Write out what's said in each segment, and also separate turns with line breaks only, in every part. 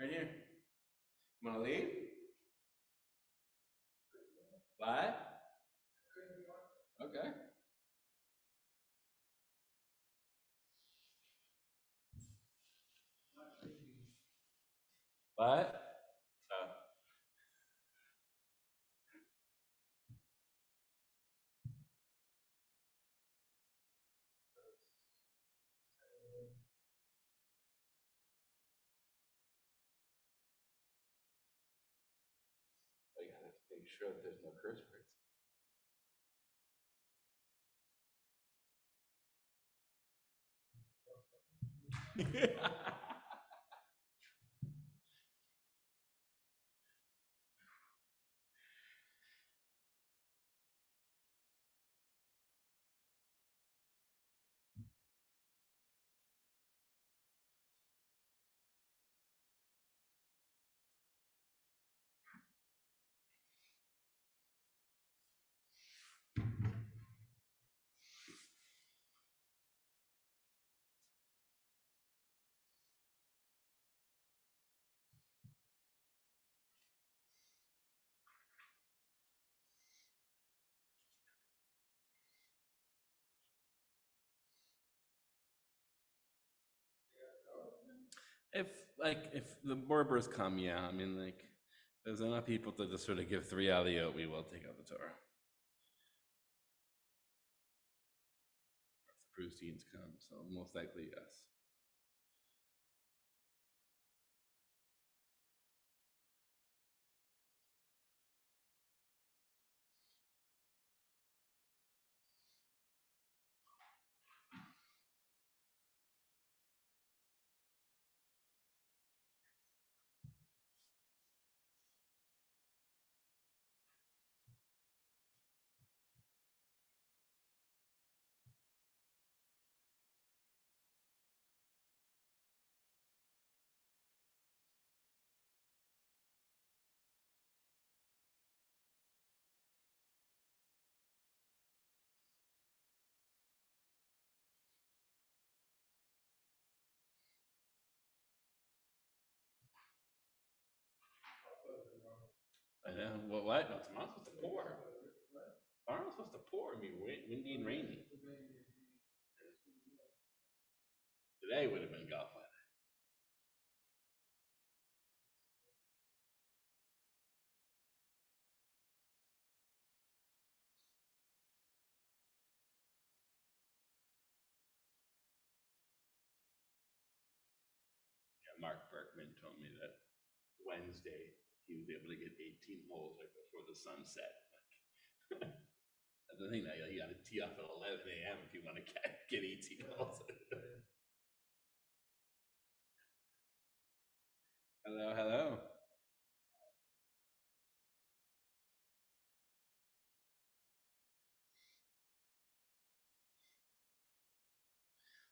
Right here. You wanna leave? What? Okay. What? Oh. I gotta make sure that there's no curse words. If if the Berbers come, yeah, I mean there's enough people to just sort of give three out of the we will take out the Torah. If the Proustians come, so most likely yes. I know. What? No, tomorrow's supposed to pour. Tomorrow's supposed to pour. I mean, windy and rainy. Today would have been golf weather. Yeah, Mark Berkman told me that Wednesday he was able to get 18 holes right before the sun set. That's the thing that you got to tee off at 11 a.m. if you want to get 18 holes. Hello, hello.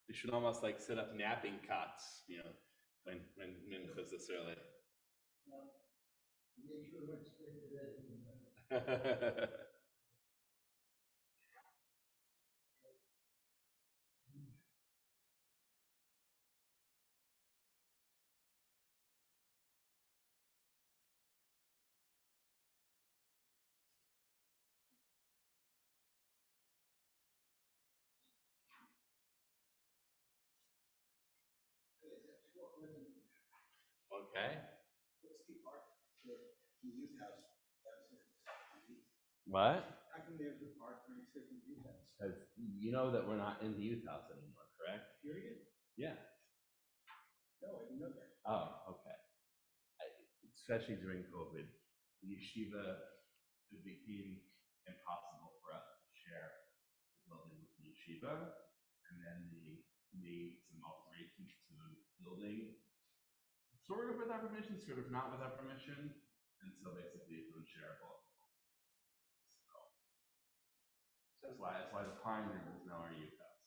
We should almost like set up napping cots, you know, when Mincha's this early. Okay. What? Because you know that we're not in the youth house anymore, correct? Yeah. Oh, okay. Especially during COVID, the yeshiva, it became impossible for us to share the building with the yeshiva, and then they made some alterations to the building, sort of with our permission, sort of not with our permission, and so basically it's unshareable. So that's why the Pine Room is now our youth house.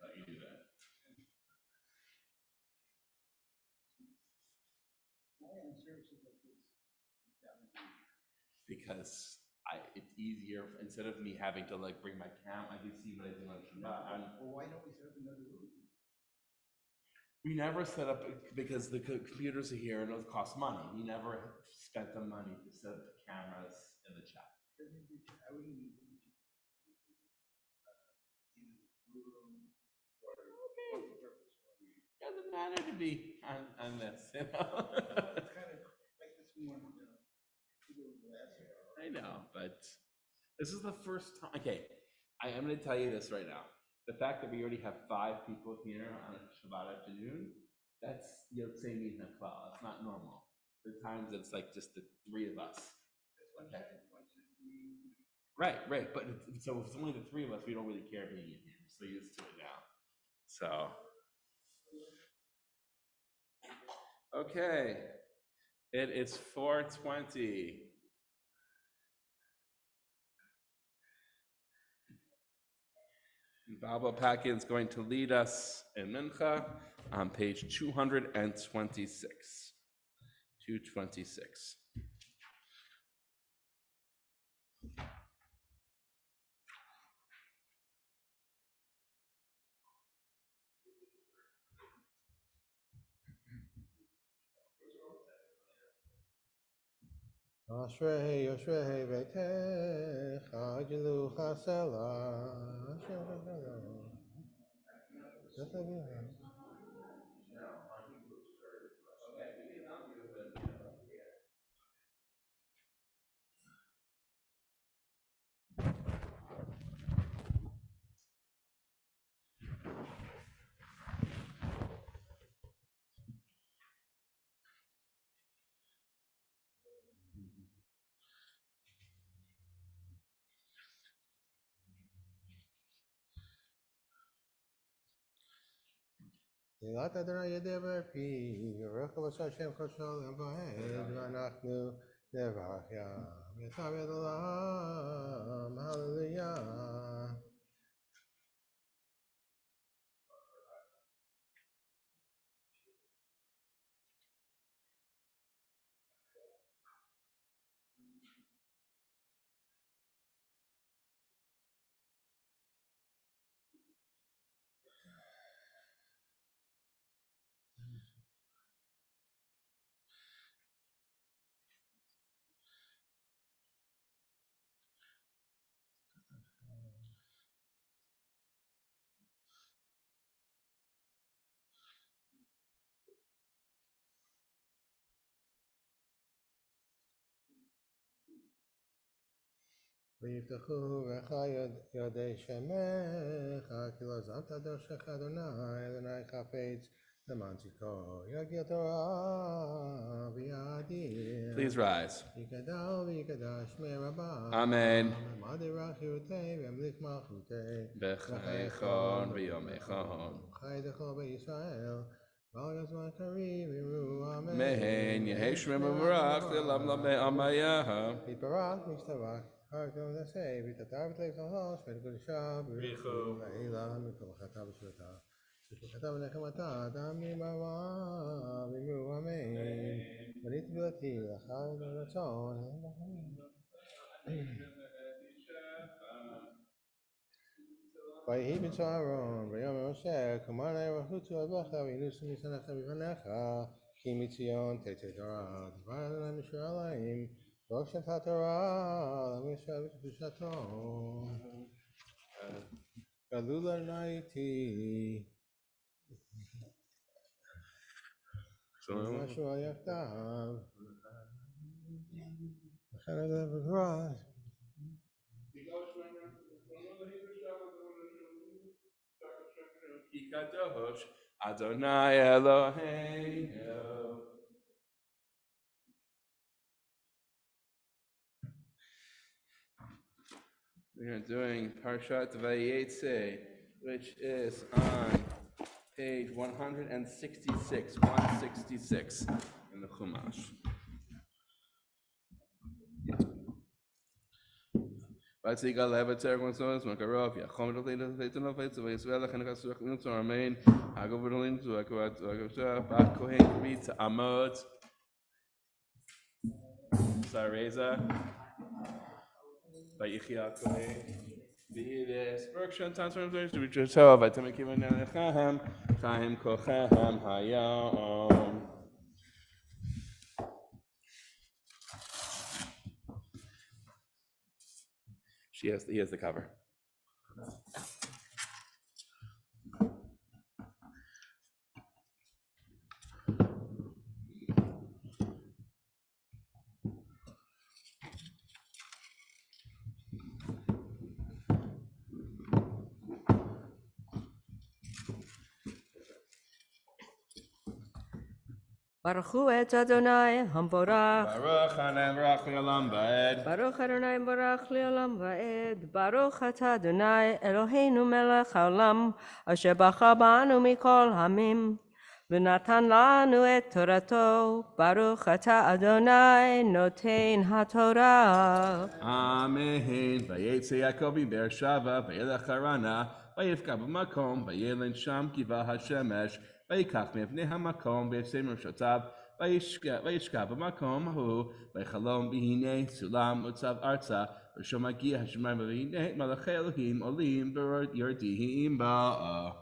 Let you do that. Because it's easier instead of me having to like bring my cam. I can see what I do on Shabbat. Well, why don't we set up another room? We never set up because the computers are here and it costs money. We never spent the money to set up the cameras in the chat. Doesn't matter to be on this, you know. I know, but this is the first time. Okay, I am going to tell you this right now. The fact that we already have 5 people here on a Shabbat afternoon, that's Yotzei Min HaKlal. It's not normal. The times it's like just the 3 of us. Okay. Right. But so if it's only the 3 of us, we don't really care being in here. We're so used to it now. So, okay. It is 4:20. Baba Pakin is going to lead us in Mincha on page 226. 226.
Ashrei Yoshrei Beitech Agilu Chasela Yilat Adonai Yedever Pi Yerecha V'Sashem Koshol Yavahid V'Anachnu Nevach Yam Yetaved Olam Hallelujah. ויפתחו בך ידי שמך, כי לא עזבת דרכך אדוני, אדוני חפץ למען צדקו, יגיע תורה ויאדיר.
Please rise.
יקדל ויקדש שמי רבה.
Amen.
ומד יברך חירותי וימליך מלכותי.
בחייכון ויומייכון.
חי דרכו בישראל. ועל הזמן קריב יראו אמן.
מהן יהי שמם מבורך ללמלם בעמיה.
יתברך וישתבח. Harkom the say, with the David Lake on house, with good shop,
Richu.
Laila, Mikavata, Vishwata, Vishwata, Nekamata, Dami Mama, Vimu, Amen. Manipulati, the high the song. By Hebin Saron, Rayam Moshe, Kamana, Hutu, Abacha, Vinusim, Sanaka, Vivanecha, Kimitzion, Tete Dora, Divine Mishralim. Roshan Tatara, Misha Vishato, Galula Naiti, Mashua Yaktav, Canada Cross.
Adonai Eloheinu. We are doing Parshat Vayetze, which is on page 166 in the Chumash. Vayetzigal levater konsonos makarov yachom dolein leiton levater vayisrael chen kasuach nutzor amen hagov dolein zu akvat bat kohen kavit amod Sareza Vayichia kohen V'yides Berkshire Tanzan V'yides Richard Tov V'Atem Kivan Nelechem Chaim Kochem Hayom. He has the cover.
Baruch et Adonai Hamvorach.
Baruch Hanem Baruch Le'olam Va'ed.
Baruch Adonai Baruch Le'olam Va'ed. Baruch Ata Adonai Eloheinu Melech Haolam Asher Bacha Banu Mikol Hamim V'natan Lanu et Torato. Baruch Ata Adonai Notein HaTorah.
Amen. Vayetze Yaakov Be'er Shava Vayelech Harana Vayifka b'makom Vayelin Sham Kiva Hashemesh Vayikach Mevnei HaMakom V'Yasem Roshotav Vayishka b'makom Hu Vaychalom B'Hinei Sulam Utzav Arza V'Shomagia Hashemayim V'Hinei Malachei Elohim Olim V'Yordihim Ba'a.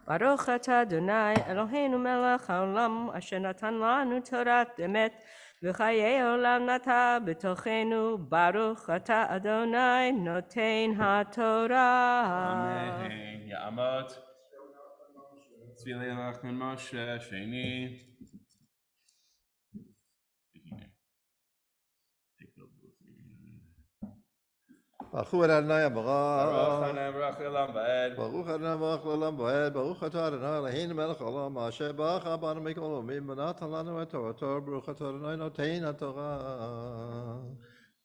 Baruch Ata Adonai Eloheinu Melech Haolam Asher Natan Lanu Torat Emet V'chayei Olam Nata B'tochenu. Baruch Ata Adonai Notein HaTorah.
Amen. Ya'amot Tzvili Lachman Moshe Sheni.
Baruch Adonai
Baruch
Baruch
Hanem Baruch Le'olam Va'ed.
Baruch Adonai Baruch Le'olam Va'ed. Baruch Ata Adonai Eloheinu Melech Haolam Asher Bacha Banu Mikol Hamim V'natan Lanu et Torato. Baruch Ata Adonai Notein HaTorah.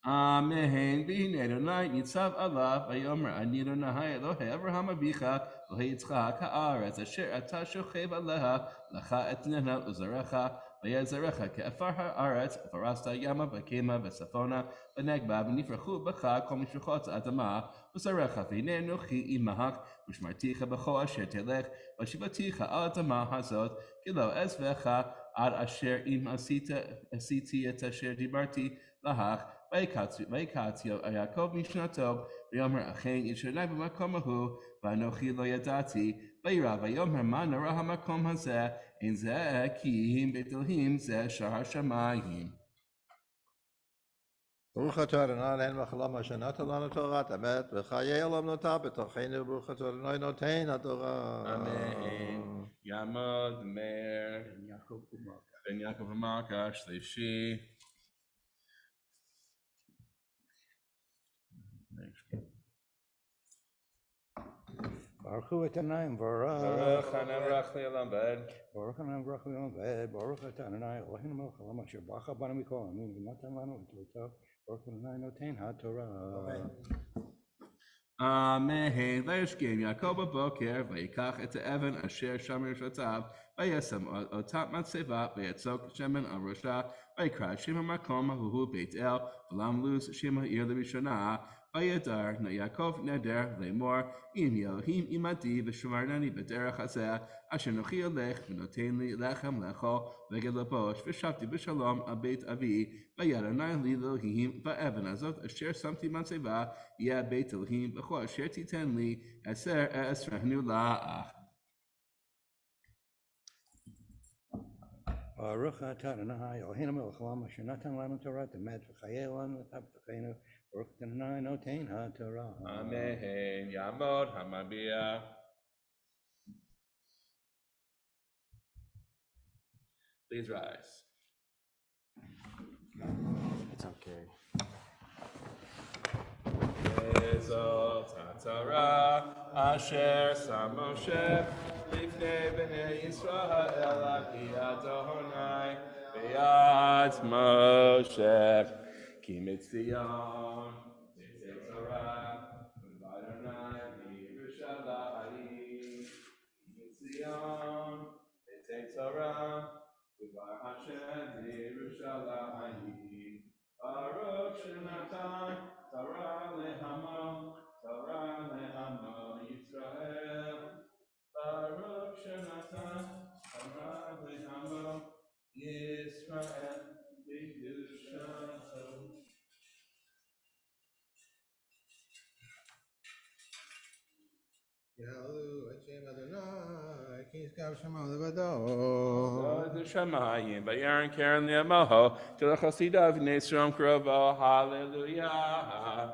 Amen. V'hinei Adonai nitzav alav v'yomer ani Adonai Elohei Avraham Avicha Elohei Yitzchak ha'aretz asher ata shochev aleha lecha etnena uzarecha v'yezarecha ke'afar ha'aretz v'arasta yama v'kema v'safona v'negba v'nifrachu b'cha kol mishpachot adama uzarecha v'hinei nochi imahach v'shmarticha b'cho asher telech v'shivaticha al adama hazot kilo ezvecha ad asher im asiti et asher dibarti lahach ויקצו יעקב משנתו, ויאמר אכן ישנה במקום ההוא, ואנוכי לא ידעתי, וירא ויאמר מה נראה המקום הזה, אין זה כי אם בית אלוהים זה שער השמיים.
ברוך אתה אדוני אלוהינו מלך העולם אשר נתן לנו תורת אמת וחיי עולם נותר בתוכנו. ברוך אתה אדוני נותן התורה.
אמן. יעמוד מאיר בן יעקב ומלכה שלישי.
Baruch Adonai Baruch.
Baruch Hanem Baruch Le'olam Va'ed.
Baruch Adonai Baruch Le'olam Va'ed. Baruch Adonai Eloheinu Melech Haolam Asher Bacha Banu Mikol Hamim V'natan Lanu et Torato. Baruch Adonai Notein HaTorah.
Amen. וישכם יעקב בבוקר ויקח את האבן אשר שם ברשותיו וישם אותה מצבה ויצוק שמן על ראשה ויקרא שם המקום ההוא בית אל ולם לוז שם העיר לראשונה וידר יעקב נדר לאמור אם אלוהים עמדי ושמרנני בדרך הזה אשר נוכי הולך ונותן לי לחם לאכול וגד לבוש ושבתי בשלום על בית אבי וירא לי אלוהים באבן הזאת אשר שמתי מצבה יהיה בית אלוהים בכל אשר תיתן לי אעשרנו לך.
Baruch Ata Adonai Eloheinu Melech Haolam Asher Natan Lanu Torat Emet V'chayei Olam Nata B'tochenu. Baruch Adonai Notein HaTorah.
Amen. Yamod Hamabia. Please rise.
It's okay.
Ezot HaTorah Asher Sam Moshe Lifnei Bnei Yisrael Aki Adonai B'yad Moshe Ki Mitzion Titzei Torah V'Adonai B'Yerushalayim Ki Mitzion Titzei Torah V'Bar Hashem B'Yerushalayim Baruch Shenatan Torah lehamo Yisrael. Baruch Shenatan Torah lehamo Yisrael. B'Yerushalayim.
יהללו את שם אדוני, כי ישכב שמו לבדו.
Shemayim, Bayaran Karen Lemoho, to the Chasidav Nesrom Krovo, hallelujah. And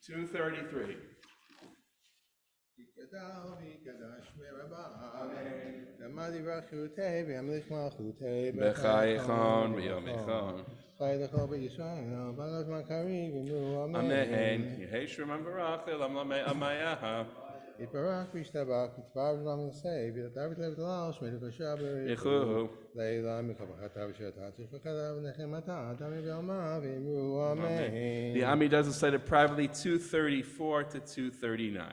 233.
למד יברכותי וימליך מלכותי
Bechayechon, B'yomechon.
חי לכל בישראל, בנו זמן קריב, אמרו אמן.
Amen. Yeheshrim Ambarach, Elam Lamei Amayaha.
יתברך וישתבח, יתברך ולעם יסי, ויתברך לב דלל, שמי לקושה בריחו.
Yehuhu.
לילה מכבחתה ושרתה, תשפחתה ונחמתה, תמי בעלמה, ואמרו אמן.
The Ami doesn't cite it privately, 234 to 239.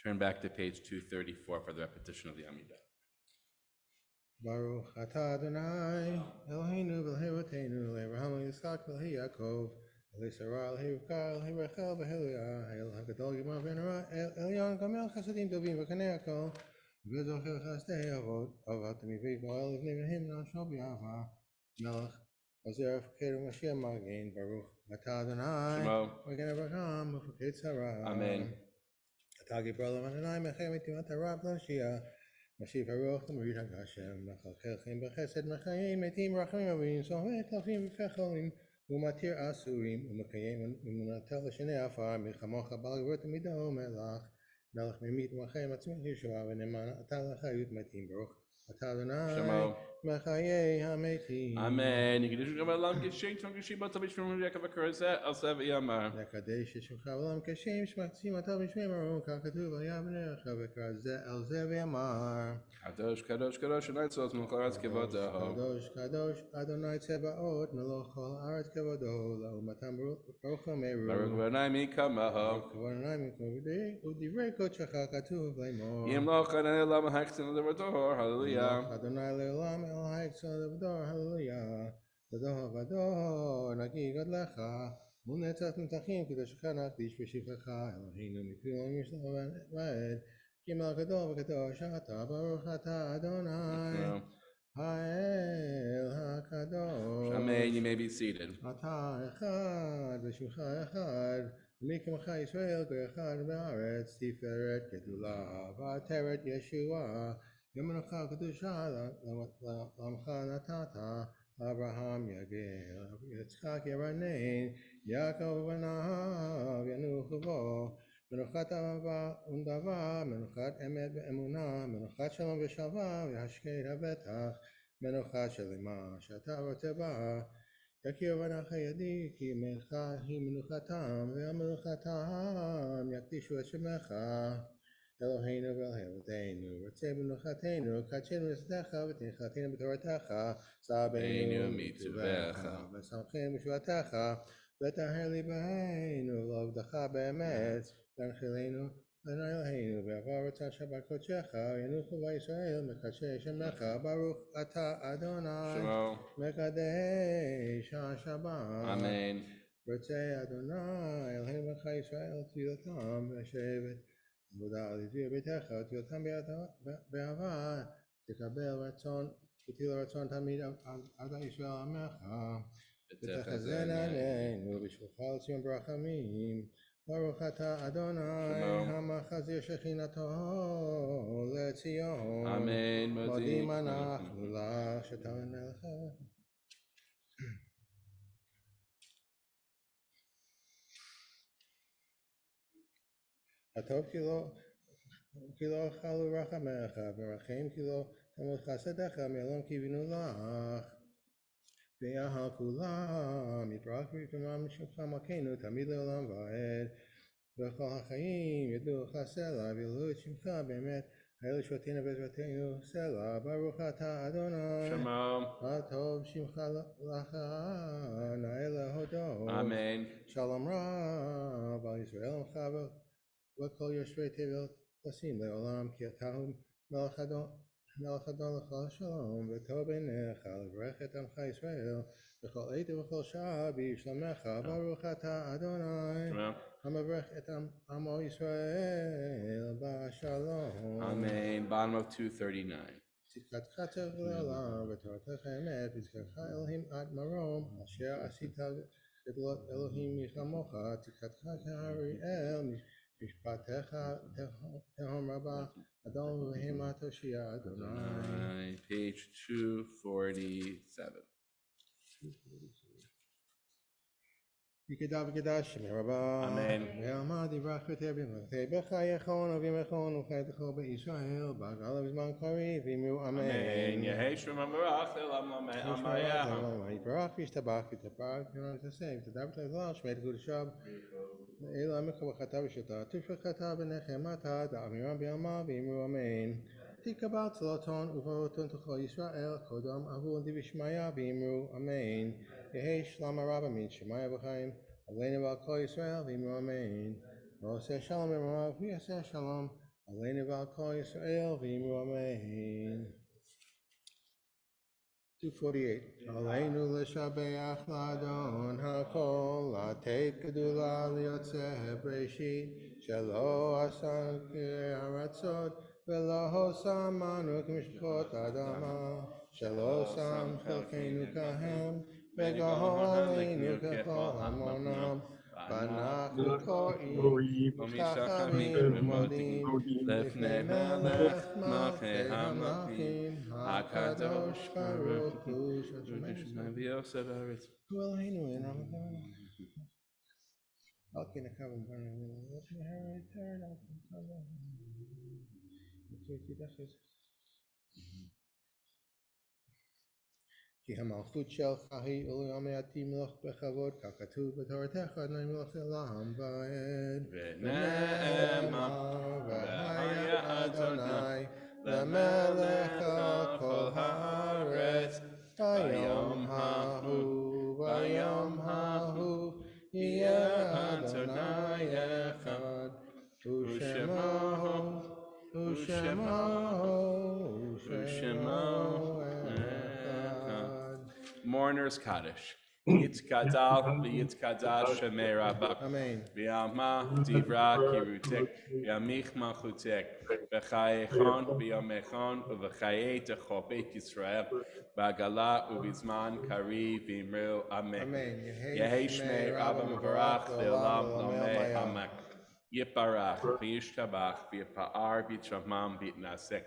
Turn back to page 234 for the repetition of the Amidah.
ברוך אתה אדוני, אלוהינו ואלוהינו, לאברהם ליצחק וליעקב, לישרה, לרבקה, לרחל וללאה, אל הגדול גמר ונורא, אל עליון גמל חסדים טובים וקנה הכל, וזוכר חסדי אבות מביא גואל לבני בניהם נעשו באהבה, מלך עוזר הפקד ומשיח מגן, ברוך אתה אדוני, מגן אברהם ומפקד שרה.
Amen.
אתה גיבור למען מחר מטימת הרב להושיע, משיב הרוח ומוריד הגשם, מחלחל חיים בחסד מחיים מתים רחמים רבים, סובב טלפים ופחלים, ומתיר אסורים, ומקיים אמונתו לשני עפר, מלחמוך בעל גבורת עמידו מלך ממית ומחיים עצמך ישועה, ונאמן אתה לחיות מתים, ברוך אתה אדוני מחיי המתים.
Amen. You can just go along, get shake, don't get shake, but to be from Jacob Kurzet, I'll say Yamar.
לקדש את שמך בעולם כשם שמחצים אתה בשמי מרום, כך כתוב היה בניך וכזה על זה ויאמר.
Kadosh, Kadosh, Kadosh, and I saw some class Kivada.
קדוש קדוש אדוני צבאות מלוך כל הארץ כבודו, לעומתם ברוך אמרו.
Baruch Vanai Kamaho.
כבודניים ודברי קודשך כתוב לאמור.
Yimloch and Elam Haxton of the door, hallelujah.
אדוני לעולם אלוהי צאן לבדור, הללויה. לדור ודור נקי גדלך, מול נצח נצחים קדושך נקדיש בשבחך, אלוהינו מפי עולם יש לך ועד, כי מלך גדול וקדוש אתה, ברוך אתה אדוני, האל הקדוש.
Amen. You may be seated.
אתה אחד ושמך אחד, מי כמוך ישראל כה אחד בארץ, תפארת גדולה ועטרת ישועה, יום מנוחה קדושה לעמך נתת, אברהם יגל, יצחק ירנן, יעקב בניו ינוחו בו, מנוחת אהבה ונדבה, מנוחת אמת ואמונה, מנוחת שלום ושלווה והשקט הבטח, מנוחת שלמה שאתה רוצה בה. יכיר בנך ידי כי ימינך היא מנוחתם והמנוחתם יקדישו את שמך. אלוהינו ואלוהינו רוצה מנוחתנו קדשנו לשדך ותנחתנו בתורתך סבנו מטובך ושמחנו בשבתך וטהר ליבנו לעבדך באמת והנחילנו אלוהינו בעבר רצון שבת קודשך ינוחו בישראל מקדשי שמך ברוך אתה אדוני מקדש השבת.
Amen.
רוצה אדוני אלוהינו מלך ישראל תפילתם ושבת עבודה על עזבי ביתך תפילתם באהבה תקבל רצון ותהי לרצון תמיד עד ישראל עמך ותחזן עלינו בשבילך לציון ברחמים. ברוך אתה אדוני המחזיר שכינתו לציון.
Amen.
מודים אנחנו לך שתעלה מלך. הטוב כי לא אכלו רחמך ורחם כי לא תמות חסדך מעולם קיווינו לך. ויהל כולם יתברך ויתרומם משמך מלכנו תמיד לעולם ועד. וכל החיים ידעו לך סלע וילאו את שמך באמת האלה שותינו בעזרתנו סלע. ברוך אתה אדוני הטוב שמך לך נאה להודות.
Amen.
שלום רב על ישראל עמך וכל יושבי תבל תשים לעולם כי אתה הוא מלך אדון לכל שלום וטוב בעיניך לברך את עמך ישראל בכל עת ובכל שעה בשלומך. ברוך אתה אדוני המברך את עמו ישראל בשלום.
Amen. Bottom of 239.
צדקתך תלך לעולם ותורתך אמת וזכרך אלוהים עד מרום אשר עשית גדלות אלוהים מכמוך. צדקתך כאריאל משפטך תהום רבה אדון ובהמה תושיע אדוני.
Page 247.
יקדע וקדש שמי רבה.
אמן.
ועמד יברך ותרבים ותהי בך יכון ובימכון וחייתך בישראל בגל בזמן קריב ואמרו אמן.
Amen. יהי שם המברך לעולם עמיה.
יתברך וישתבח ותפארת ותסב תדע ותגדל שמי קדושיו אלא עמך וחטא ושתה תפרחתה בנחמתה דאמירם בימה ואמרו אמן. תקבל צלתון ובראותון תכל ישראל קודם אבו די בשמיה ואמרו אמן. יהי שלום הרבה מן שמיה בחיים עלינו ועל כל ישראל ואמרו אמן. ועושה שלום במרומיו ויעשה שלום עלינו ועל כל ישראל ואמרו אמן. 248. עלינו לשבח לאדון הכל לתת גדולה ליוצא בראשית שלא עשנו כארצות ולא שמנו כמשפחות אדמה שלא שם חלקנו כהם וגאו עלינו ככל המונם ואנחנו קוראים משתחווים ומודים לפני מלך מלכי המלכים הקדוש ברוך הוא הוא אלוהינו אין עמנו על כן הקו ובנו כי המלכות שלך היא ולעולם יעתי מלך בכבוד ככתוב בתורתך אדוני מלך לעם ועד. ונאמר והיה אדוני למלך על כל הארץ ביום ההוא יהיה אדוני אחד ושמו
Mourner's Kaddish. Yitkadal v'yitkadal shemei rabak.
Amen.
V'yama divra kirutek. V'yamich malchutek. V'chayechon v'yamechon v'chayei techo Beit Yisrael. B'agala u'bizman kari v'imru amen.
Amen.
Yehi shmei Rabba Mevarach le'olam lomei amen. Yiparach v'yishtabach v'yipa'ar v'yitramam v'yitnasek.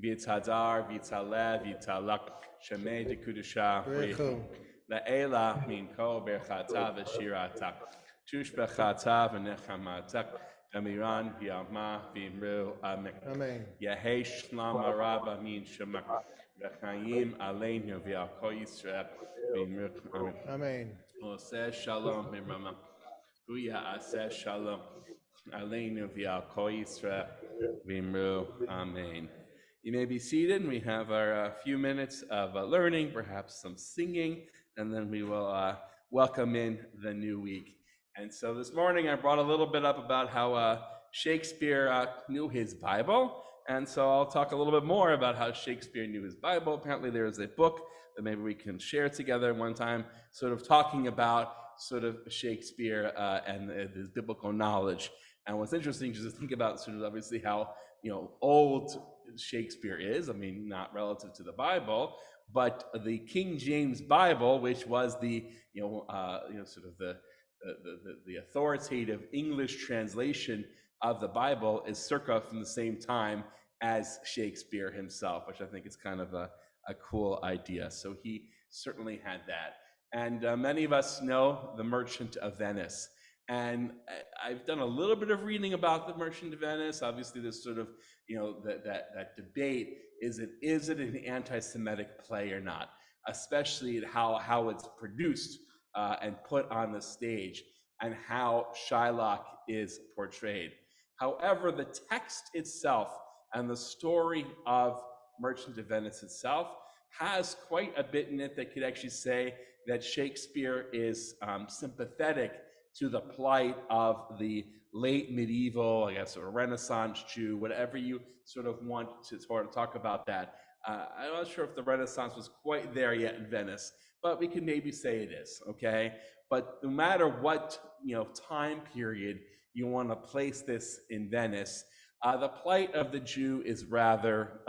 V'yitzadar v'yitzaleh v'yitzalak. Shemei dekudusha v'yichu. La'ela min kol berchata v'shirata. Tush bechata v'nechamata. Amiran v'yama v'imru amen.
Amen.
Yehi shlam araba min shemak. V'chayim aleinu v'al kol Yisrael v'imru amen.
Amen.
Oseh shalom mirmama. Huya aseh shalom. Aleinu v'al kol Yisrael v'imru amen. You may be seated. We have our few minutes of learning, perhaps some singing, and then we will welcome in the new week. And so this morning I brought a little bit up about how Shakespeare knew his Bible. And so I'll talk a little bit more about how Shakespeare knew his Bible. Apparently there is a book that maybe we can share together one time, sort of talking about sort of Shakespeare and his biblical knowledge. And what's interesting is to think about sort of obviously how, old Shakespeare is. I mean, not relative to the Bible, but the King James Bible, which was the, sort of the authoritative English translation of the Bible, is circa from the same time as Shakespeare himself, which I think is kind of a cool idea. So he certainly had that. And many of us know the Merchant of Venice. And I've done a little bit of reading about the Merchant of Venice. Obviously, there's sort of, that debate, is it an anti-Semitic play or not? Especially how it's produced and put on the stage, and how Shylock is portrayed. However, the text itself and the story of Merchant of Venice itself has quite a bit in it that could actually say that Shakespeare is sympathetic to the plight of the late medieval, I guess, or Renaissance Jew, whatever you sort of want to sort of talk about that. I'm not sure if the Renaissance was quite there yet in Venice, but we can maybe say it is, okay? But no matter what, time period you want to place this in Venice, the plight of the Jew is rather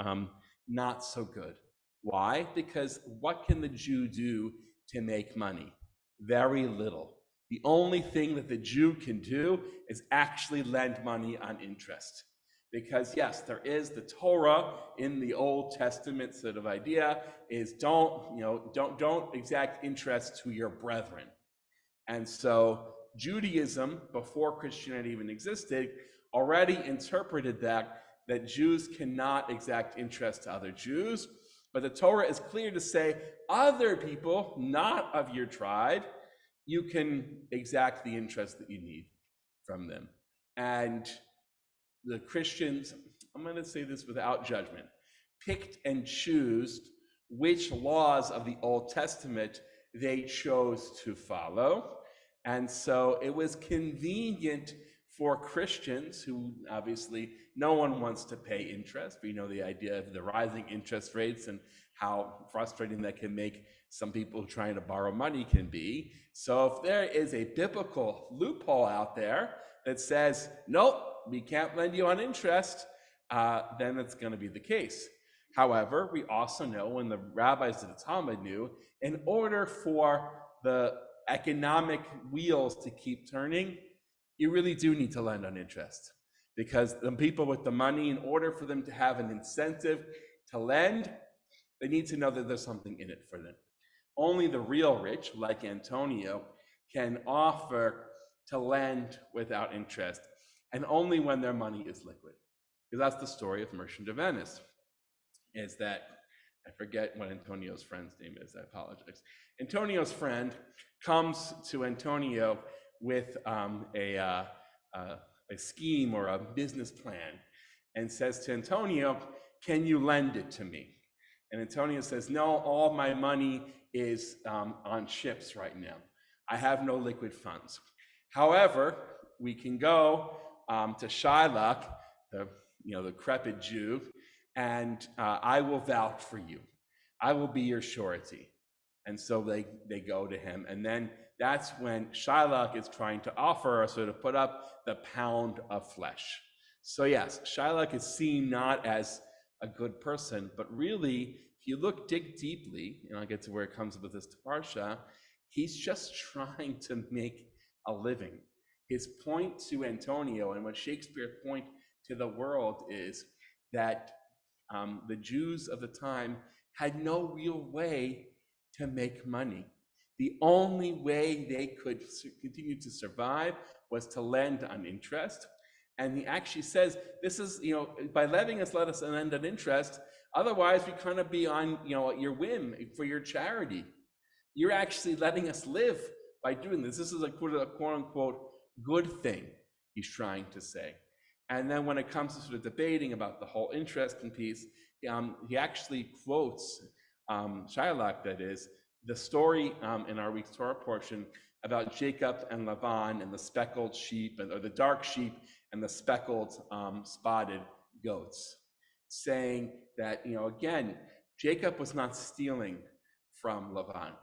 not so good. Why? Because what can the Jew do to make money? Very little. The only thing that the Jew can do is actually lend money on interest. Because yes, there is the Torah in the Old Testament sort of idea is don't exact interest to your brethren. And so Judaism, before Christianity even existed, already interpreted that Jews cannot exact interest to other Jews. But the Torah is clear to say other people, not of your tribe, you can exact the interest that you need from them. And the Christians, I'm going to say this without judgment, picked and chose which laws of the Old Testament they chose to follow. And so it was convenient for Christians, who obviously no one wants to pay interest. We know the idea of the rising interest rates and how frustrating that can make some people trying to borrow money can be. So if there is a biblical loophole out there that says, nope, we can't lend you on interest, then it's going to be the case. However, we also know, and the rabbis of the Talmud knew, in order for the economic wheels to keep turning, you really do need to lend on interest. Because the people with the money, in order for them to have an incentive to lend, they need to know that there's something in it for them. Only the real rich, like Antonio, can offer to lend without interest, and only when their money is liquid. Because that's the story of Merchant of Venice, is that, I forget what Antonio's friend's name is, I apologize. Antonio's friend comes to Antonio with a scheme or a business plan, and says to Antonio, can you lend it to me? And Antonio says, no, all my money is on ships right now. I have no liquid funds. However, we can go to Shylock, the decrepit Jew, and I will vouch for you. I will be your surety. And so they go to him. And then that's when Shylock is trying to offer, or sort of put up, the pound of flesh. So yes, Shylock is seen not as a good person, but really, if you dig deeply, and I'll get to where it comes with this Parsha, he's just trying to make a living. His point to Antonio, and what Shakespeare's point to the world, is that the Jews of the time had no real way to make money. The only way they could continue to survive was to lend on interest. And he actually says, this is, by letting us, let us lend on interest. Otherwise, we kind of be on, your whim for your charity. You're actually letting us live by doing this. This is a quote unquote good thing, he's trying to say. And then when it comes to sort of debating about the whole interest in piece, he actually quotes Shylock, that is, the story in our week's Torah portion about Jacob and Laban and the speckled sheep, or the dark sheep and the speckled spotted goats, saying that, again, Jacob was not stealing from Laban.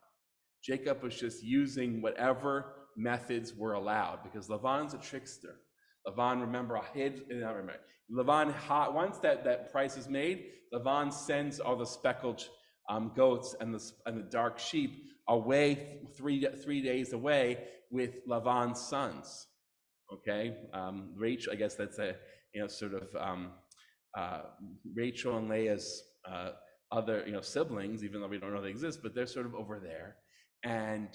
Jacob was just using whatever methods were allowed, because Laban's a trickster. Laban, once that price is made, Laban sends all the speckled goats and the dark sheep away, three days away, with Laban's sons. Okay, Rachel, I guess that's a Rachel and Leah's other siblings, even though we don't know they exist, but they're sort of over there, and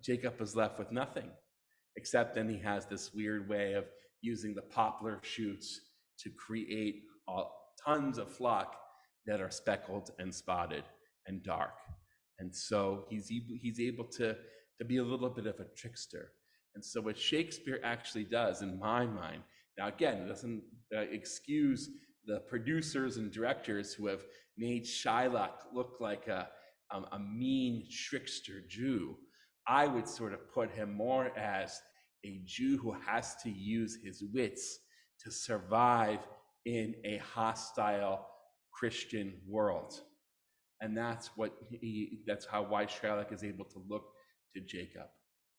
Jacob is left with nothing, except then he has this weird way of using the poplar shoots to create tons of flock that are speckled and spotted and dark. And so he's able to be a little bit of a trickster. And so what Shakespeare actually does, in my mind, now again, it doesn't excuse the producers and directors who have made Shylock look like a mean trickster Jew. I would sort of put him more as a Jew who has to use his wits to survive in a hostile Christian world. And that's why Shylock is able to look to Jacob.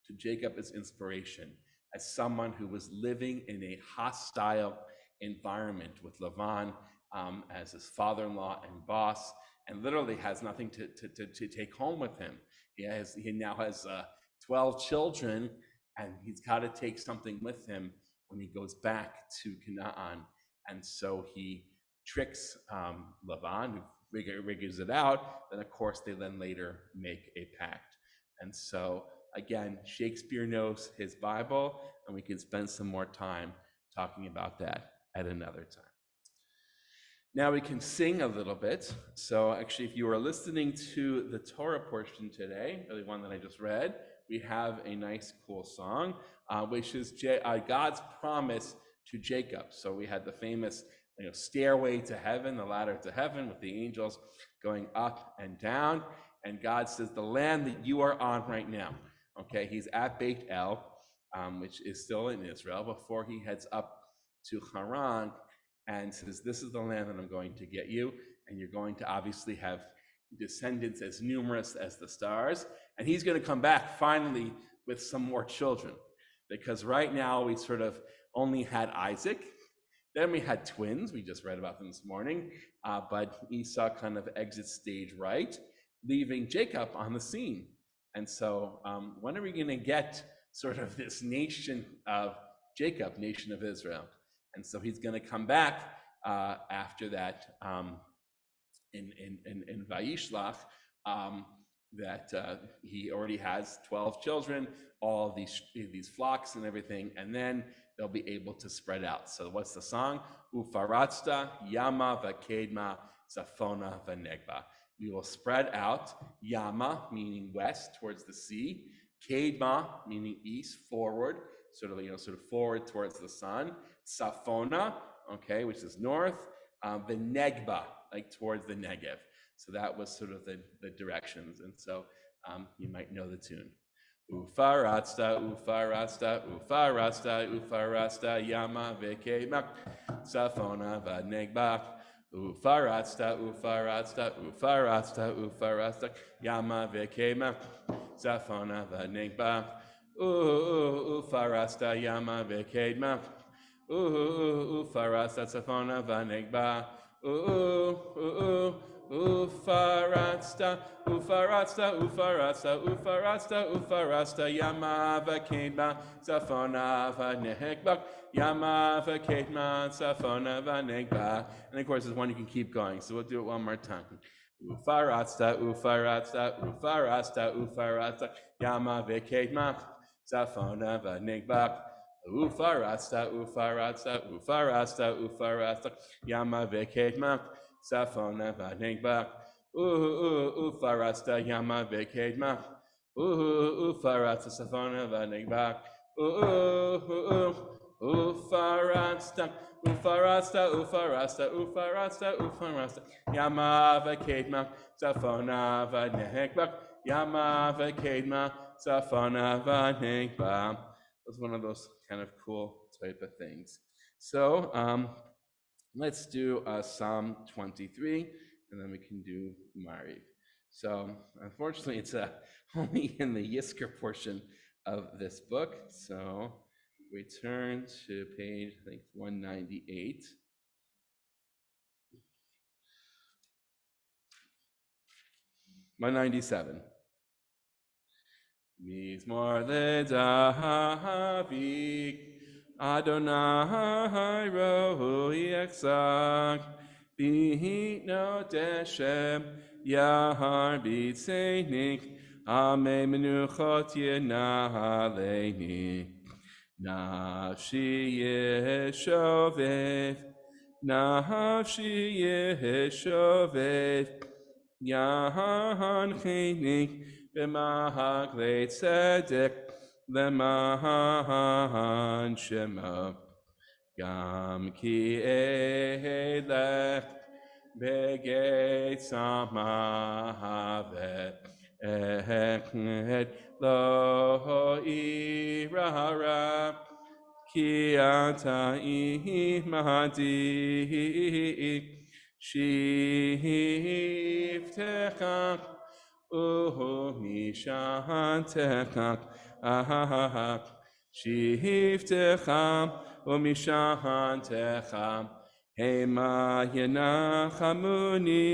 To Jacob as inspiration, as someone who was living in a hostile environment with Laban as his father-in-law and boss, and literally has nothing to take home with him. He now has 12 children, and he's got to take something with him when he goes back to Canaan. And so he tricks Laban, who figures it out. Then, of course, they then later make a pact. And so, again, Shakespeare knows his Bible, and we can spend some more time talking about that at another time. Now we can sing a little bit. So actually, if you are listening to the Torah portion today, or the one that I just read, we have a nice, cool song, which is God's promise to Jacob. So we had the famous stairway to heaven, the ladder to heaven, with the angels going up and down. And God says, the land that you are on right now, okay, he's at Beit El, which is still in Israel, before he heads up to Haran, and says, this is the land that I'm going to get you, and you're going to obviously have descendants as numerous as the stars. And he's going to come back finally with some more children, because right now we sort of only had Isaac. Then we had twins. We just read about them this morning. But Esau kind of exits stage right, leaving Jacob on the scene. And so when are we going to get sort of this nation of Jacob, nation of Israel? And so he's going to come back after that in Vayishlach, that he already has 12 children, all these flocks and everything, and then they'll be able to spread out. So what's the song? Ufaratzta Yama Vakedma Zafona Vanegba. We will spread out. Yama, meaning west towards the sea. Kedma, meaning east, forward, sort of forward towards the sun. Safona, okay, which is north. Vanegba, like towards the Negev. So that was sort of the directions. And so you might know the tune. Ufaratzta, ufaratzta, ufaratzta, ufaratzta, yama vekema, safona vanegba, Ufaratsta, ufaratsta, ufaratsta, ufaratsta, yama vekema, zafona vanegba. Ufarasta, yama vekema. Ufarasta, zafona vanegba. Ufaratsta, ufaratsta, ufaratsta, ufaratsta, ufaratsta, yama vekema, zafona vanegba. Yama v'ketman safona v'negba. And of course, there's one you can keep going. So we'll do it one more time. Ufaratsta, ufaratsta, ufaratsta, ufaratsta. Yama v'ketman safona v'negba. Ufaratsta, ufaratsta, ufaratsta, ufaratsta. Yama v'ketman safona v'negba. Ufaratsta, yama v'ketman. Ufaratsta, safona v'negba. Ufarasta, ufarasta, ufarasta, ufarasta, ufarasta. Yama v'kedma, safona v'nehekba. Yama v'kedma, safona v'nehekba. That's one of those kind of cool type of things. So let's do Psalm 23, and then we can do Mariv. So unfortunately, it's only in the Yisker portion of this book. So we turn to page, I think, 198. $197. Mizmor leDavid, Adonai rohi exak, bihitno deshem, yahar b'tzeinik, ame menuchot yenaleini. Nafshi yeshovet, nafshi yeshovet, yahanchini b'mahaglei tzedek l'mahan shemo. Gam ki elech begeit samahavet echad lo irara ki ata imadi shivtecha mishantecha shivtecha mishantecha hema yenachamuni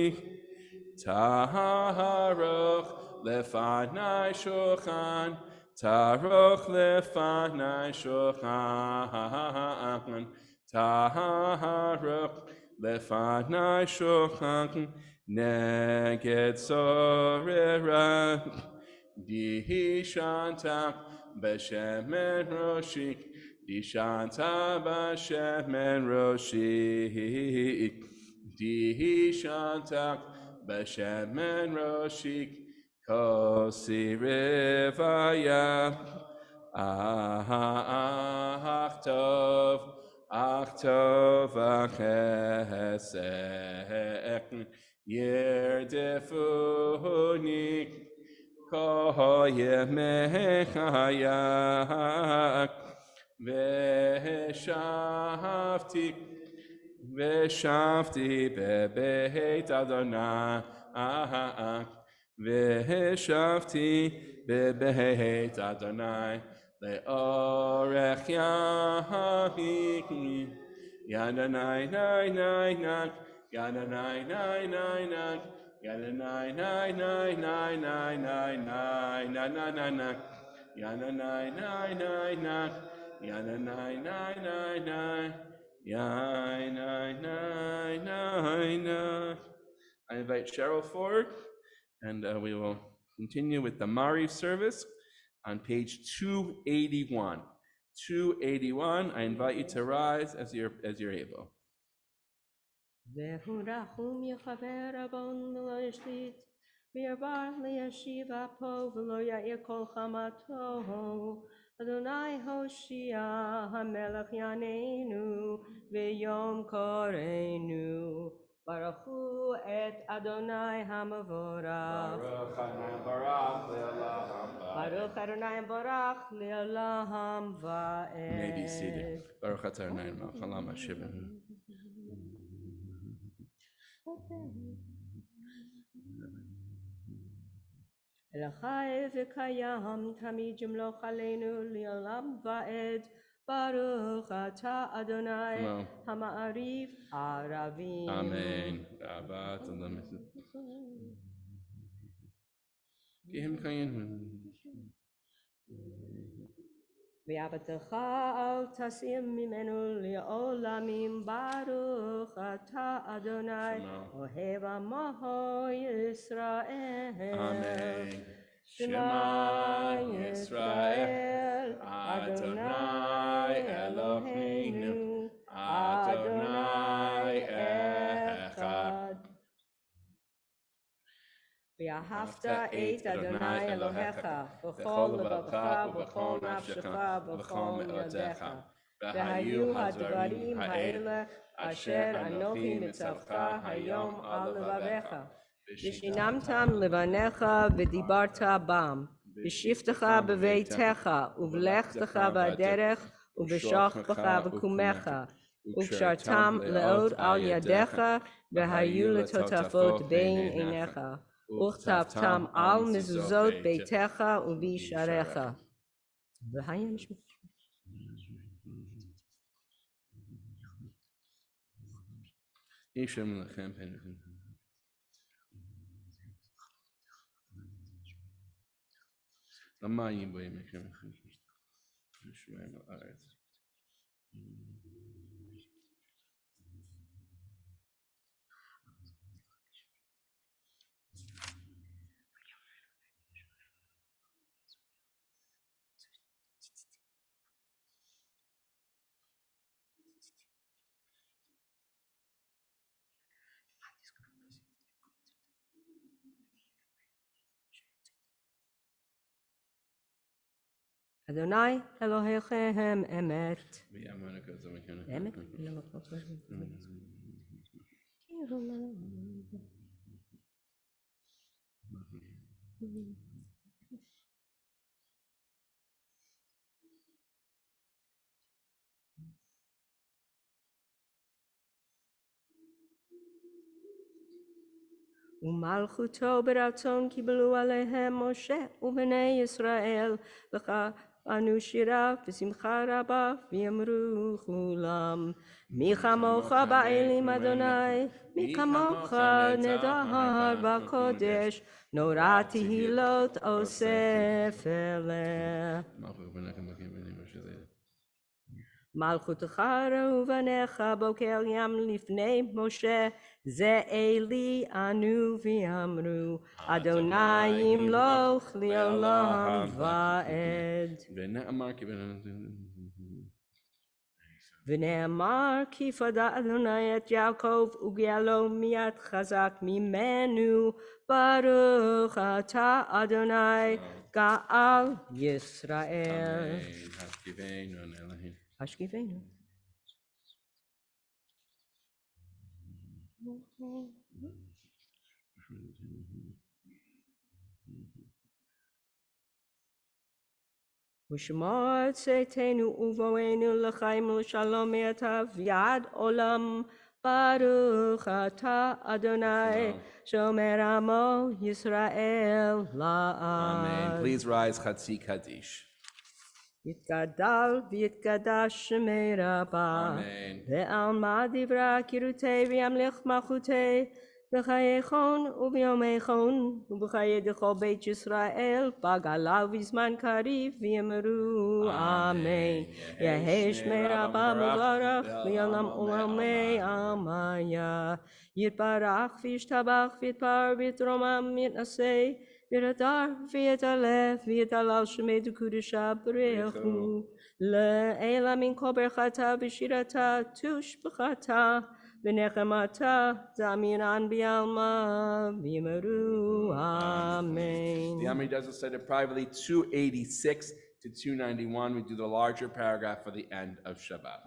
taharoch lefanai shulchan taroch lefanai shulchan taharoch lefanai shulchan neged sorera dihishanta b'shemen roshi dishanta b'shemen roshi dihishanta b'shemen roshi kosi revaya Achtov achesek yerdefuni koyemechayak veshavti bebeit Adonai veshavti bebeit Adonai le'orech yamim Yadanai nai nai nai Yadanai nai nai nai Yadanai nai nai nai nai nai nai na na na na Yadanai nai nai nai Yadanai nai nai nai Yai nai nai nai nai. I invite Cheryl forward, and we will continue with the Mariv service on page 281. 281. I invite you to rise as you're able.
והוא רחום יחבר עוון ולא ישליט, וירבה לישיב אפו ולא יאיר כל חמתו. אדוני הושיע, המלך יעננו, ויום קוראנו. ברכו את אדוני המבורך. ברוך אדוני המבורך לעולם ועד.
May be seated. Baruch atah Adonai melech haolam asher.
אלחי וקיים תמיד ימלוך עלינו לעולם ועד. ברוך אתה אדוני המעריף ערבים.
אמן. אהבה, תודה מסר. כי הם קיים.
ועבדך אל תסיר ממנו לעולמים. ברוך אתה אדוני אוהב עמו ישראל.
אמן.
שמע ישראל אדוני אלוהינו אדוני אחד. ואהבת את אדוני אלוהיך בכל לבבך ובכל נפשך ובכל מאודיך. והיו הדברים האלה אשר אנוכי מצווך היום על לבביך. ושיננתם לבניך ודיברת בם, בשבתך בביתך ובלכתך בדרך ובשוכבך וקומך, וקשרתם לעוד על ידיך והיו לטוטפות בין עיניך, וכתבתם על מזוזות ביתך ובשעריך.
ישם לכם פניכם. למה יבואים לכם? נשמעים על הארץ.
אדוני אלוהיכם אמת. אמת? ומלכותו ברצון קיבלו עליהם משה ובני ישראל, לך אנו שירה בשמחה רבה, ויאמרו כולם, מי כמוך באלים אדוני, מי כמוך נדהר בקודש, נורא תהילות אוסף אלה. מלכותך ראו בניך בוקר ים לפני משה, זה אלי אנו ויאמרו, אדוני ימלוך לעולם ועד. ונאמר כי פדה אדוני את יעקב וגאלו מיד חזק ממנו, ברוך אתה אדוני גאל ישראל. השכיבנו. ושמור צאתנו ובואנו לחיים ולשלום מעתה ועד עולם, ברוך אתה אדוני שומר עמו ישראל לעד.
Amen. Please rise, Chatzi Kaddish.
יתגדל ויתקדש שמי רבה, ועלמא דברה קירותי וימליך מלכותי, בחיי חון וביומי חון, ובחיי דכל בית ישראל, בגלה ובזמן קריב, ויאמרו אמן. יהי שמי רבה מבורך, לעולם ולעולמי עלמיה. יתברך וישתבח ויתפאר ויתרומם ויתנשא, ויתהדר ויתעלה ויתהלל שמי דקודשה ברכו, לעילא מן כל ברכתה ושירתה תושבחתה ונחמתה דאמינן בעלמא ויאמרו אמן.
The Amri does recited privately 286 to 291. We do the larger paragraph for the end of Shabbat.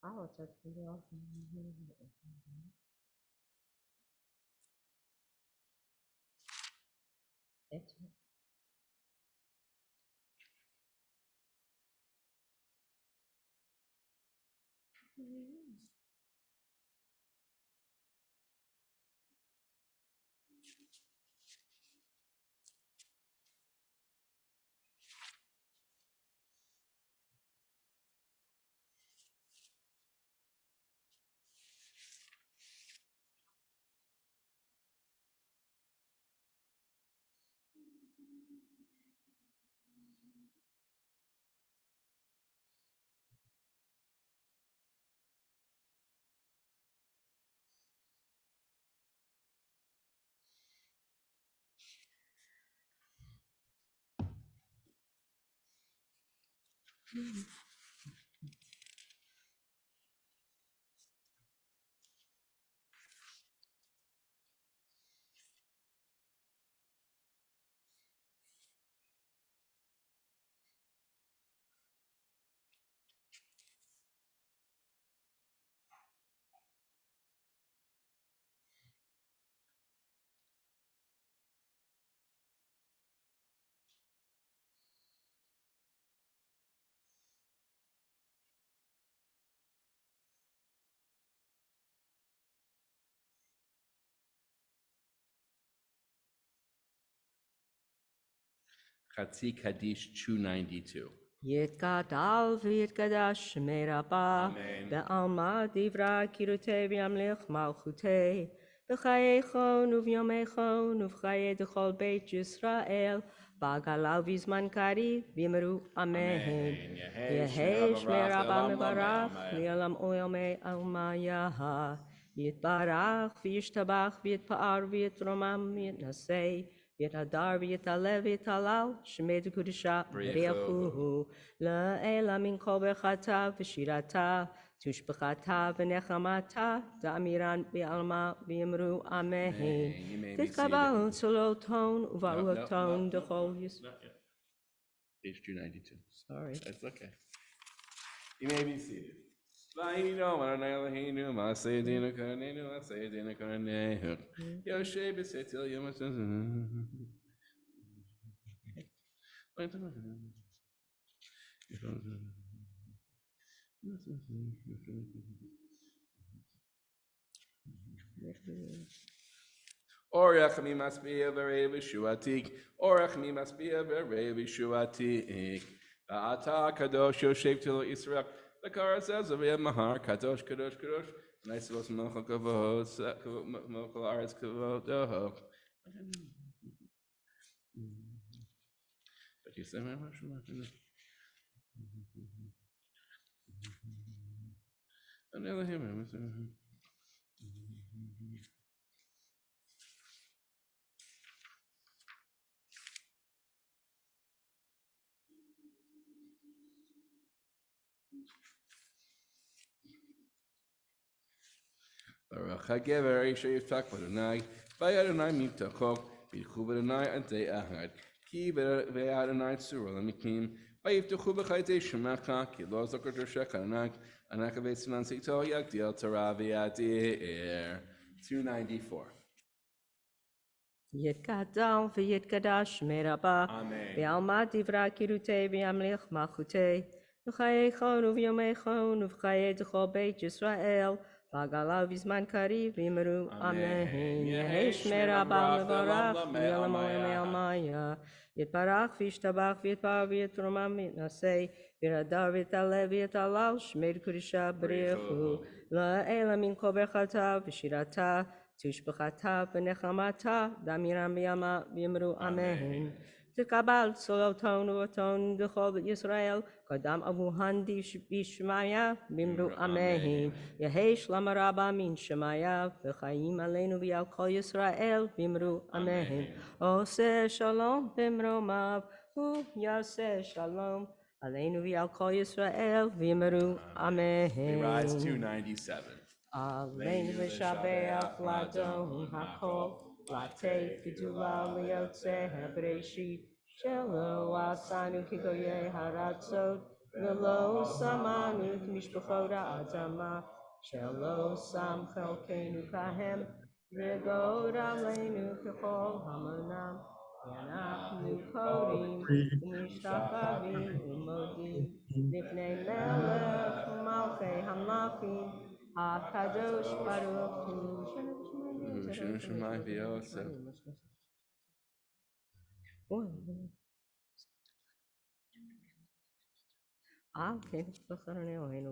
Oh, it's such a good deal. It's
Chatzi Kaddish 292.
יתגדל ויתקדש שמי רבה,
אמן.
בעלמא דברה קירותי וימליך מלכותי, בחייכון וביומייכון ובחיי דכל בית ישראל, בעגלה ובזמן קריב, ויאמרו אמן. יהי שמי רבה מברך, לעולם ולעולמי עלמיה. יתברך וישתבח ויתפאר ויתרומם ויתנשא, ויתהדר ויתעלה ויתהלל, שמי דקודשה בריחוהו, לעילה מן כל ברכתה ושירתה, תושבחתה ונחמתה, דאמירן בעלמא ויאמרו אמן. תתקבל צלותון ובעלותון דכל ישראל.
Page 292.
Sorry.
That's okay. You may be seated. Vayino, Eloheinu, Ma'aseh Karanenu, Ma'aseh Karanenu. Yoshe b'setil Orach mi maspia v'rei v'shuatik. Orach mi maspia v'rei v'shuatik. Ata kadosh yoshev tilo Yisrael. The Kara says, "Aviyah mahar kadosh kadosh kadosh." Nice was melchol kavod, melchol aretz kavod. But you say, Baruch HaGever, Isha Yiftach Adonai, V'Adonai Mivtachok, V'Yichu Adonai Antei Ahad, Ki V'Adonai Tzura L'Mikim, V'Yiftachu B'Chaytei Shemecha, Ki Lo Zokar Dershech Anak, Anak Avetzman Sito Yagdiel Torah V'Yadir. 294.
יתגדל ויתקדש שמי רבה,
אמן.
בעלמא דברה קירותי וימליך מלכותי, בחייכון וביומייכון ובחיי דכל בית ישראל, V'agala v'zman kariv v'yimru amen. Yehi shmei rabba levarach v'yolam olam maya. Yitbarach v'yishtabach v'yitbar v'yitromam v'yitnasei v'yradar v'yitaleh v'yitalal shmei kudisha b'richu la'ela min kol berchata v'shirata tushbechata v'nechamata damiram v'yama v'yimru amen. Tikabal soloton uoton dechol Yisrael kadam avuhan bishmaya bimru amen. Yehi shlama rabba min shemaya v'chaim aleinu v'yal kol Yisrael bimru amen. Ose shalom bimromav hu yaseh shalom aleinu v'yal kol Yisrael bimru amen.
We rise 297.
Aleinu v'shabeach ladon hakol Late Gedula Leotze Hebreshit Shelo Asanu Kigoye Haratzot Velo Samanu Mishpachoda Adama Shelo Sam Chelkenu Kahem Rigod Aleinu Kechol Hamanam Yanachnu Kodim Umishtachavi Umodim Lifnei Melech Umalchei Hamlachim HaKadosh Baruch Hu
Shemai v'yosef.
Okay, בסדר היינו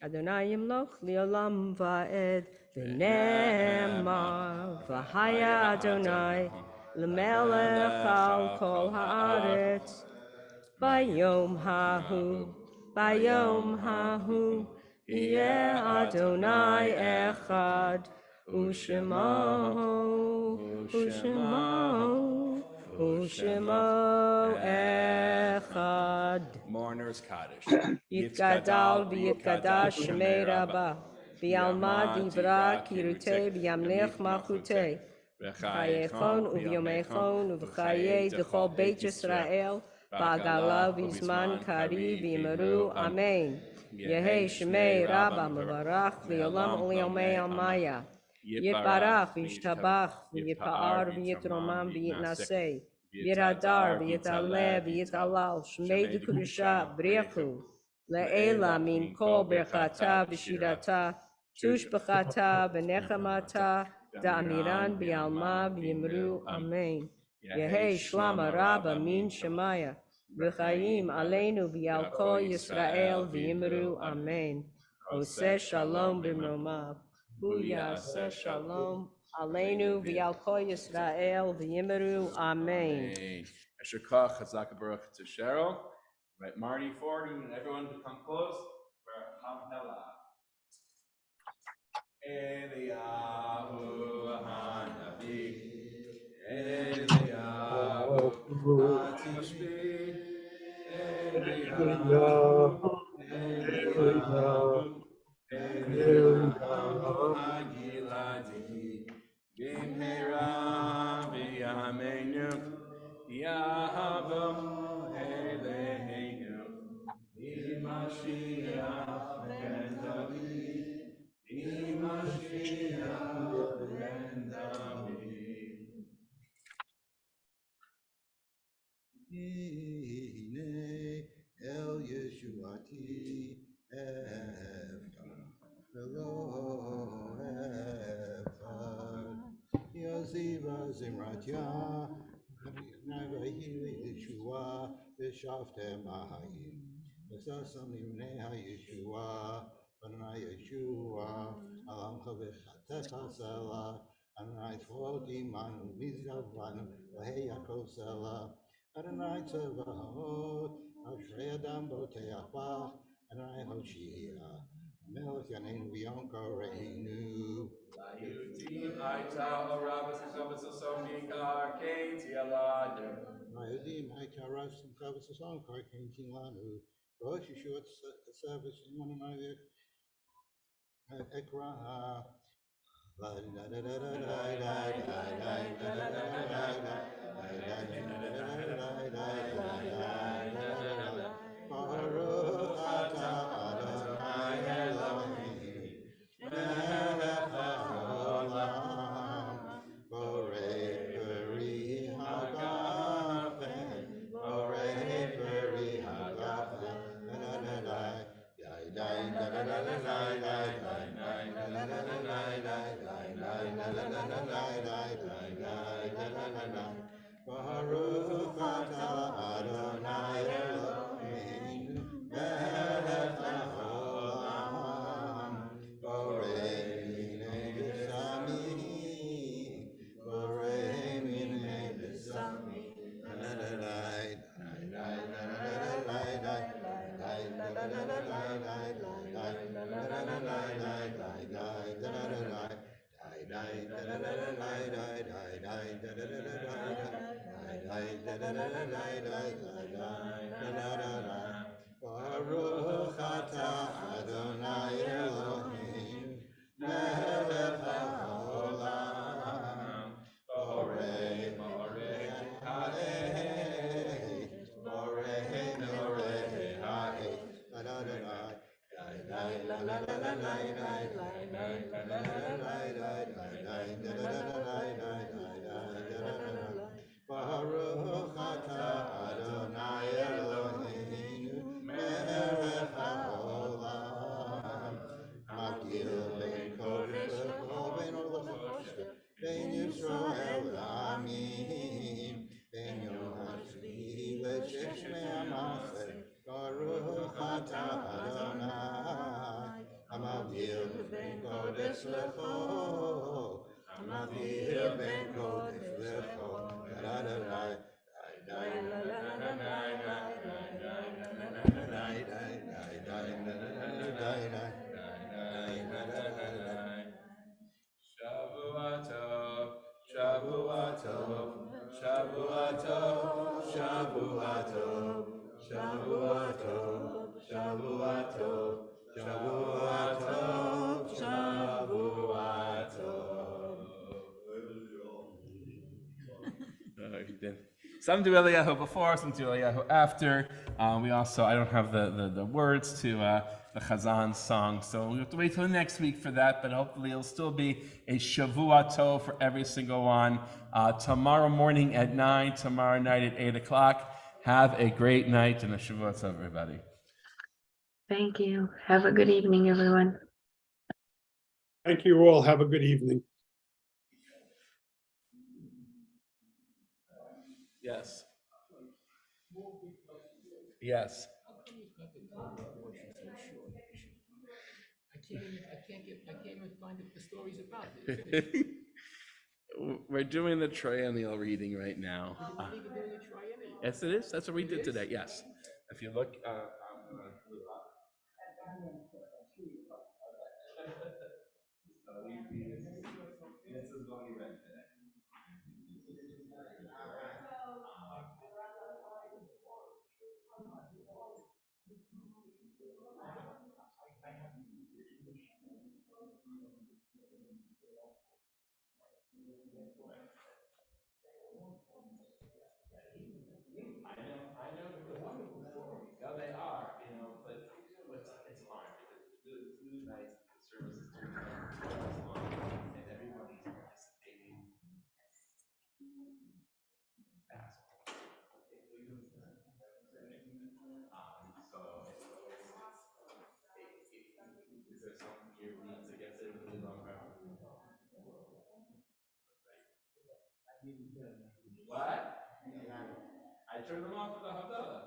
אדוני ימלוך לעולם ועד ונאמר והיה אדוני למלך על כל הארץ ביום ההוא יהיה אדוני אחד ושמו אחד.
Mourner's Kaddish.
יתגדל ויתקדש שמי רבה, בעלמא דיברה קירותי וימליך מלכותי, בחייכון וביומייכון ובחיי דכל בית ישראל, בעגלה ובזמן קריב ויאמרו אמן. יהי שמי רבה מברך לעולם ולעולמי עלמיה. יתברך וישתבח ויפאר ויתרומם ויתנשא, וירדר ויתעלה ויתעלל, שמי דקדושה בריחו. לעילה מן כל ברכתה ושירתה, תושבחתה ונחמתה, דאמירן בעלמא ויאמרו אמן. יהי שלמה רבה מן שמיה, וחיים עלינו ועל כל ישראל ויאמרו אמן. עושה שלום במרומיו, הוא יעשה שלום עלינו ועל כל ישראל ויאמרו אמן.
Esher Koch, Chazaka Baruch to Cheryl. Right, Marty forward and everyone to come close. Eliyahu Hanavi, Eliyahu Hatishbi, Eliyahu, Eliyahu Hagiladi, Bimhera V'yameinu, Yahava Eleinu, Mashiach ben David, Mashiach ben David.
Hine El Yeshuati Efta Velo Echad Yaziva Zimratya Nagahili Yeshua Vishaftem Ahayim Vesasam Limnei HaYeshua Adonai Yeshua Alam Chavechatecha Sela Adonai Tzvot Imanu Mizravanu Lahei Yaakov Sela Adonai Tzevahot, Ashrei Adam Boteach Bach, Adonai Hoshia, Melech Yaneinu V'Yom Koreinu.
Layutim Aita Orabas Shavas Asomi Kar Kaiti Aladu.
Layutim Aita Ras Shavas Asomi Kar Kaiti Aladu. Rosh Yeshua Service Imananayik Ekra. Baruch atah Adonai Eloheinu melech haolam borei peri hagadol Baruch atah Adonai Eloheinu melech haolam Magil ben kodesh lechol ben or lechosher ben Yisrael l'amim ben yom hashvi'i l'shesh me'amaseh Baruch atah Adonai Magil ben kodesh lechol Magil ben kodesh lechol da da da
Shavua Tov, Shavua Tov, Shavua Tov, Shavua Tov, Shavua Tov, Shavua Tov, Shavua Tov, Shavua Tov. You did. Some do Eliyahu before, some do Eliyahu after. We also, I don't have the words to the Chazan's song, so we have to wait till next week for that, but hopefully it'll still be a Shavua Tov for every single one. Tomorrow morning at 9, tomorrow night at 8 o'clock. Have a great night and a Shavua Tov, everybody.
Thank you. Have a good evening, everyone.
Thank you all. Have a good evening.
Yes. Yes.
I can't even find the stories about it.
We're doing the triennial reading right now. Yes, it is. That's what we did today. Yes. If you look, this is what we read today. I know they're wonderful stories. Yeah, they are, but it's hard because it's really nice that the service is 2 hours long and everybody's participating. That's all. Is there something here needs to get there really long round? What? I turned them off for the Havdalah.